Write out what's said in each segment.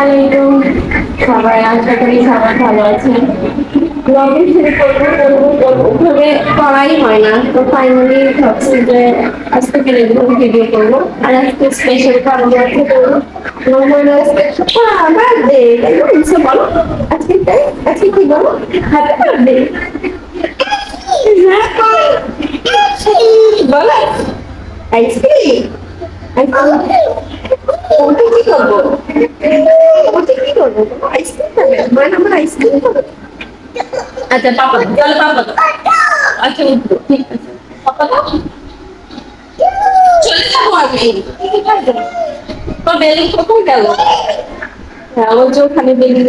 আলাইকুম। সবাই আশা করি সবাই ভালো আছেন। ব্লগিং শুরু করবো ভাবে করাই হয় না, তো ফাইনালি ভাবছি যে আজ থেকে রেগুলার ভিডিও করবো। আর আজকে স্পেশাল কারণ আছে, বার্থডে বলো আজকে তাই, আজকে কি বলো, হ্যাপি বার্থডে বলো, আইসক্রিম ওটা কি করবো, ওটা কি করবো, আইসক্রিম খাবে মানে আমার আইসক্রিম খাবে। আচ্ছা পাপা তাহলে পাপা আচ্ছা উঠবো, ঠিক আছে পাপা চলে যাবো আমি, তো বেলুন কোথায় গেল? হ্যাঁ ওর যে ওখানে বেলুন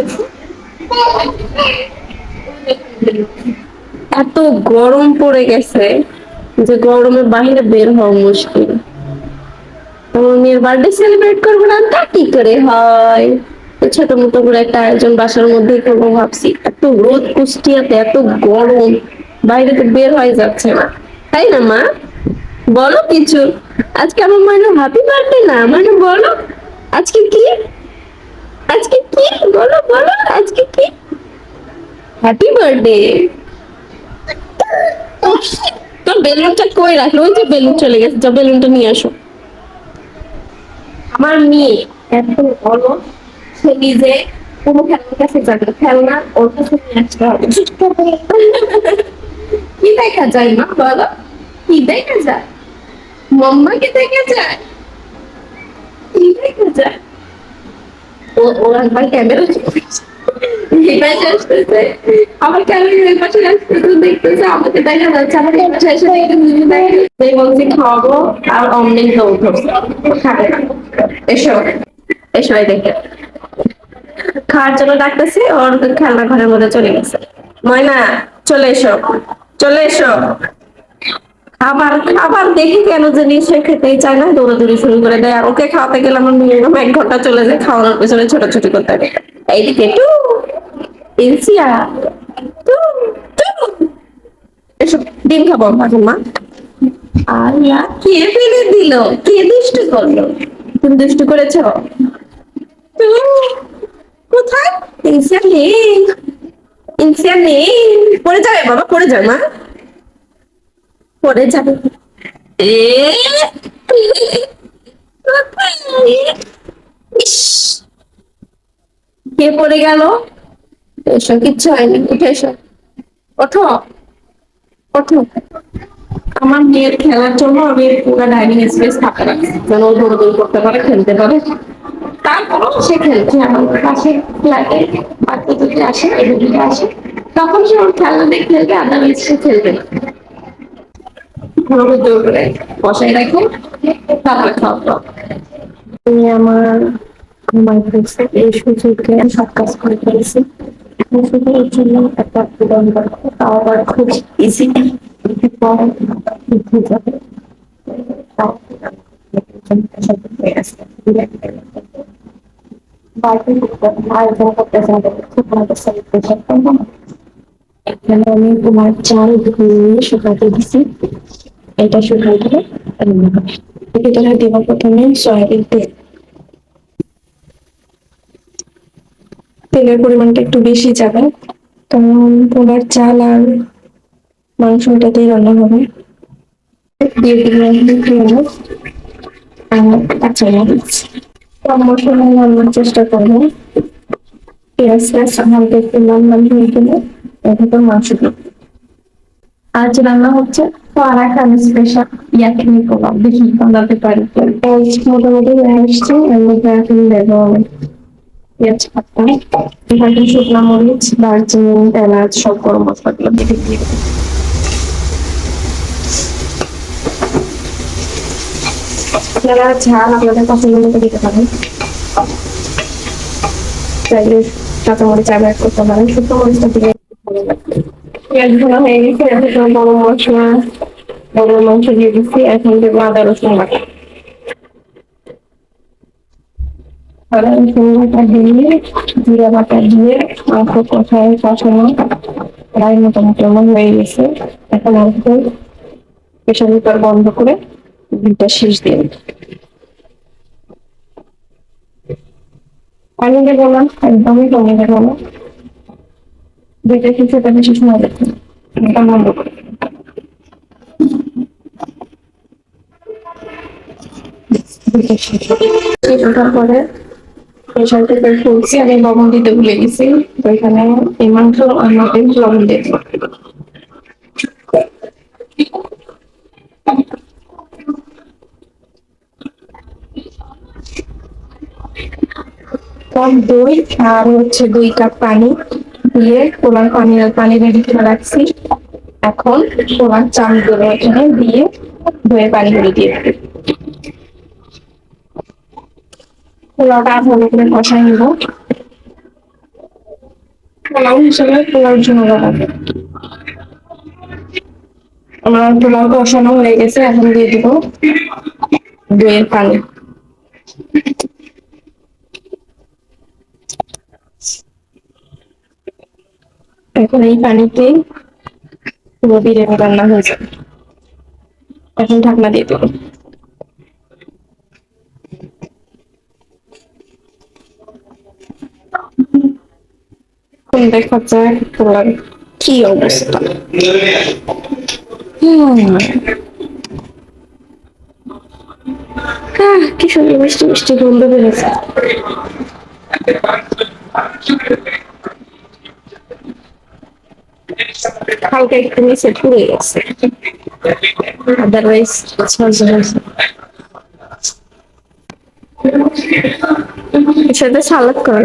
এত গরম পড়ে গেছে যে গরমের বাইরে বের হওয়া মুশকিল। আমার মেয়ের বার্থডে সেলিব্রেট করবো না তা কি করে হয়, তো ছোট মতো করে একটা আয়োজন বাসার মধ্যেই করবো ভাবছি। এত রোদ কুষ্টিয়াতে, এত গরম, বাইরে তো বের হয়ে যাচ্ছে না, তাই না মা? বলো কিছু। আজকে আমার মানে হ্যাপি বার্থডে না, মানে বলো আজকে কি, আজকে কি বলো বলো আজকে কি হ্যাপি বার্থডে। তোর বেলুনটা কই রাখলো? ওই যে বেলুন চলে গেছে, যা বেলুনটা নিয়ে আসো। আমার মেয়ে এত বড়, সে নিজে কোনো খেলনার কাছে যাবে না, খেলনা ওর কাছে নিয়ে আসতে হবে। কি দেখা যায় মা বলো, কি দেখা যায়, মাম্মাকে দেখা যায়, কি দেখা যায়? ও ও একবার ক্যামেরা এই পাশে আসতেছে, আমার ক্যামেরা এই পাশে আসতেছে, দেখতেছে আমাকে দেখা যাচ্ছে, আমার এই পাশে এসে দেখতেছে, বলছি খাওয়াবো আর অমনি দৌড় ধরছে, খাবে না। এসো এসো, এই দেখে খাওয়ার জন্য ডাকতেছি, ওর খেলনা ঘরের মধ্যে চলে গেছে। ময়না চলে এসো, চলে এসো। খাবার খাবার দেখি কেন জানি সে খেতেই চায় না, দৌড়াদৌড়ি শুরু করে দেয়। আর ওকে খাওয়াতে গেলে আমার মিনিমাম 1 ঘন্টা চলে যায়, খাওয়ানোর পেছনে ছোটাছুটি করতে হবে। এইদিকে টু ইনসিয়া টু টু, এসো ডিম খাবো এখন মা। আল্লাহ কে ফেলে দিল, কে দুষ্টু করলো? তুমি দুষ্টু করেছো? তুমি কোথায়? ইনসিয়া নেই, ইনসিয়া নেই, পড়ে যাবে বাবা, পড়ে যাবে মা, পড়ে যাবে। এ ইস, কে পড়ে গেল? এসো, কিচ্ছু হয়নি, উঠে এসো, ওঠো ওঠো। আমার মেয়ের খেলার জন্য আমি পুরো ডাইনিং স্পেস ফাঁকা রাখছি, যেন ও দৌড়দৌড়ি করতে পারে, খেলতে পারে। তারপরও সে খেলছে আমার পাশে ফ্ল্যাটে, বাচ্চা যদি আসে এদিকে আসে, তখন সে ওর খেলনা দিয়ে খেলবে, আদারওয়াইজ সে খেলবে না। ঘরে দৌড়ে বসাই রাখে, তারপরে খাওয়া দাওয়া। তুমি আমার ঘুমাই ফেলছে, এই সুযোগে সব কাজ করে ফেলেছি। এখন শুধু এর জন্য একটা পূরণ করবো, তাও আবার খুব ইজি, পর উঠে যাবে। তাও হয়ে গেছে, বাড়িতে আয়োজন করতেছে আমাদের খুব ভালো সেলিব্রেশন করবো। এখানে আমি তোমার চাল ধুয়ে শুকাতে দিছি, এটা শুকাই দিলে ভিতরে দিব প্রথমে সয়াবিন তেল। তেলের পরিমাণটা একটু বেশি যাবে, কারণ পোলার চাল আর মাংস এটাতেই রান্না হবে। দিয়ে দিলাম পেঁয়াজ আর কাঁচা মরিচ। কম মশলায় রান্নার চেষ্টা করবো। পেঁয়াজটা হালকা একটু লাল লাল হয়ে গেলে এর ভিতর মাংস দিব। আজ রান্না হচ্ছে ফারাখান স্পেশাল ইয়াকিনি পোলাও, দেখি বানাতে পারি। মোটামুটি হয়ে আসছে, এর মধ্যে এখন দেবো পেঁয়াজ পাতা, এখানে শুকনো মরিচ, দারচিনি, এলাচ, সব গরম মশলাগুলো দিয়ে দিয়ে দেবো। আপনারা ঝাল আপনাদের পছন্দ মতো দিতে পারেন, চাইলে কাঁচা মরিচ অ্যাড করতে পারেন, শুকনো মরিচটা দিলে ভালো লাগবে। পেঁয়াজ ভালো হয়ে গেছে, এখন গরম মশলা, গরুর মাংস দিয়ে দিচ্ছি, এখন দেবো আদা রসুন বাটা। আদা রসুন বাটা দিয়ে, জিরা বাটা দিয়ে মাংস কষায় কষানো প্রায় মোটামুটি আমার হয়ে গেছে। এখন আমাকে প্রেশার কুকার বন্ধ করে দুইটা শীষ দিয়ে পানি দেবো না, একদমই পানি দেবো না। দুইটা কিছুটা বেশি সময় দেখুন, এটা বন্ধ করে ওঠার পরে প্রেশার কুকার খুলছি, আমি লবণ দিতে ভুলে গেছি। তো এখানে এই মাংস আমাকে লবণ দিয়ে দিবো। টক দই আর হচ্ছে 2 কাপ পানি দিয়ে পোলার পানি রেডি করে রাখছি। এখন পোলার চালগুলো এখানে দিয়ে ধুয়ে পানিগুলো দিয়ে দেবো। পোলাওটা ভালো করে কষাই নিব। পোলাও হিসেবে পোলাওর জন্য লাগাবে। আমার পোলাও কষানো হয়ে গেছে, এখন দিয়ে দিব দইয়ের পানি। এখন এই পানিতে পুরো বিরিয়ানি রান্না হয়ে যাবে। এখন ঢাকনা দিয়ে দেবো। এখন দেখা যায় পোলার কি অবস্থা। কি সুন্দর মিষ্টি মিষ্টি গন্ধ বেরোছে। হালকা একটু নিচে পুড়ে গেছে, আদারওয়াইজ সাথে সালাদ করা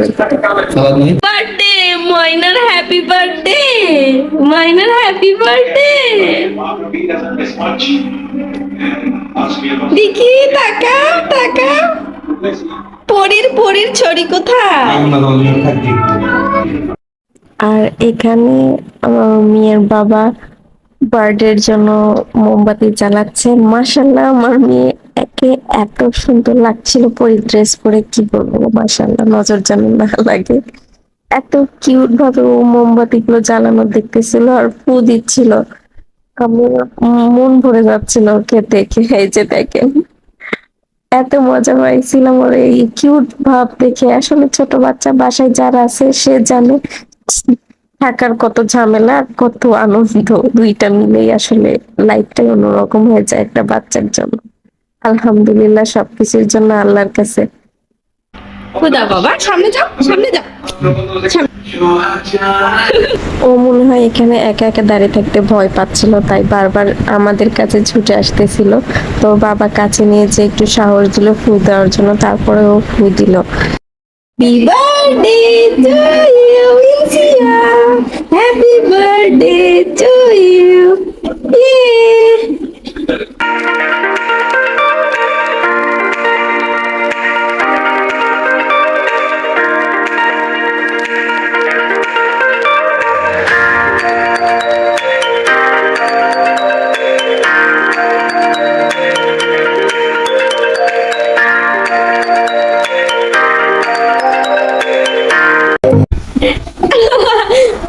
বার্থডে ময়নার, হ্যাপি বার্থডে ময়নার, হ্যাপি বার্থডে। দেখি তাকাও তাকাও, পরীর পরীর ছড়ি কোথায়? আর এখানে আমার মেয়ের বাবা বার্থডের জন্য মোমবাতি জ্বালাচ্ছে। মাশাআল্লাহ, আমার মেয়ে একে এত সুন্দর লাগছিল পরি ড্রেস পরে, কি বলবো, মাশাআল্লাহ, নজর যেন না লাগে। এত কিউট ভাবে ও মোমবাতি গুলো জ্বালানো দেখতেছিল আর ফু দিচ্ছিল। আমার মন ভরে যাচ্ছিল ওকে দেখে। এই যে দেখেন, এত মজা পাইছিলাম ওর এই কিউট ভাব দেখে। আসলে ছোট বাচ্চা বাসায় যারা আছে সে জানে থাকার কত ঝামেলা, কত আনন্দ, দুইটা মিলেই আসলে লাইফটাই অন্যরকম হয়ে যায় একটা বাচ্চার জন্য। আলহামদুলিল্লাহ সবকিছুর জন্য আল্লাহর কাছে। খুদা বাবা, সামনে যাও সামনে যাও। ও মনে হয় এখানে একা একা দাঁড়িয়ে থাকতে ভয় পাচ্ছিল, তাই বারবার আমাদের কাছে ছুটে আসতেছিল। তো বাবা কাছে নিয়ে যে একটু সাহস দিল ফু দেওয়ার জন্য, তারপরে ও ফু দিল। Happy birthday to you, Insia. Happy birthday to you. Yeah.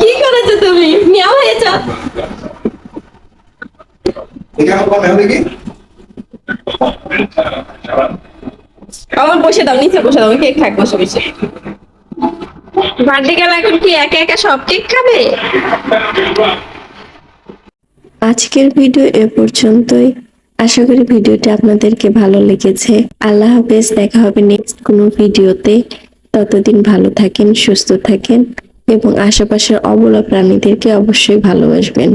কি করেছো তুমি? মিয়া হয়েছ। আমার বসে দাও, নিচে বসে দাও, কেক খাক বসে বসে। বার্থডে গেল, এখন কি একা একা সব কেক খাবে? আজকের ভিডিও এ পর্যন্তই। আশা করি ভিডিওটি আপনাদেরকে ভালো লেগেছে। আল্লাহ হাফেজ, দেখা হবে নেক্সট কোনো ভিডিওতে। ততদিন ভালো থাকেন, সুস্থ থাকেন এবং আশেপাশের অবলা প্রাণীদেরকে অবশ্যই ভালোবাসবেন।